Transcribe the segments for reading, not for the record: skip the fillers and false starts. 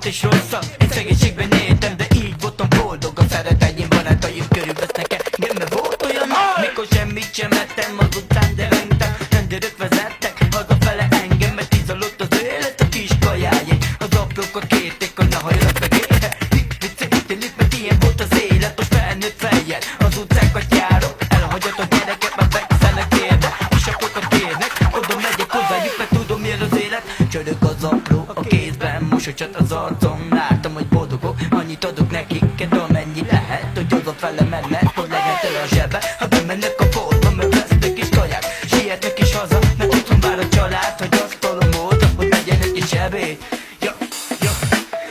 és rosszabb. Én szegénységben éltem, de így voltam boldog. A szereteim, barátaim körülvesznek engem, mert volt olyan nap, mikor semmit sem ettem, azután de mentem. Rendőrök vezettek hazafele engem, mert izolott az élet a kis kajáig. Az aprókat kérték, hogy ne hajlasz meg éhe. Viccelítélük, mert ilyen volt az élet. Most felnőtt fejjel az utcákat járok, elhagyott a gyereket, már fekszenek térde, és apokat kérnek, oda megyek hozzájuk, mert tudom milyen az élet. Csörög az apró a kézben, mosocsat az arcom, láttam, hogy boldogok, annyit adok nekik, amennyi lehet, hogy odafele mennek, hogy legyen tele a zsebe. Ha bemennek a boltba, mert vesznek is kaják, sietnek is haza, mert otthon vár a család, hogy asztalom voltam, hogy megyenek is ebéd.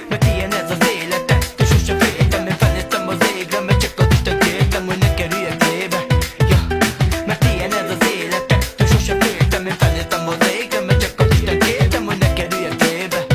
Mert ilyen ez az életem, de sosem féltem, én felnéztem az égre, mert csak az Isten kértem, hogy ne kerüljek zébe. Mert ilyen ez az életem, de sosem féltem, én felnéztem az égre, mert csak az Isten kértem, hogy ne kerüljek zébe.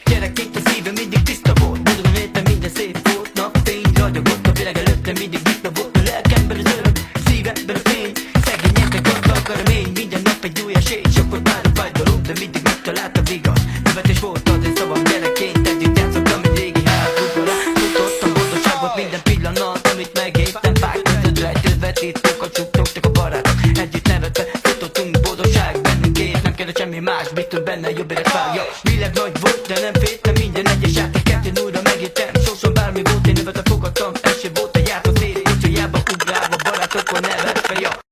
Gyerekként a szívem mindig tiszta volt, boldogan éltem, minden szép volt, napfény ragyogott, a világ előttem mindig tiszta volt, a lelkemben az öröm, szívemben a fény, szegényeknek gazdag a remény, minden nap egy új esély, sokkor már a fájdalom, de mindig megtaláltam vigat. Nevetés volt az én szavam gyerekként, együtt játszottam egy régi házudra, futottam boldogságot minden pillanat, amit megéltem, pályázat rejtőzve, titkokat suttogtak a barátok, együtt nevetve, futottunk boldogság bennünként, nem kellett semmi más, biztos benne jobb érek várja. Világ nagy volt, de nem féltem, minden egyes játék kettőn újra megértem, sorsom bármi volt, én nevetve fogadtam,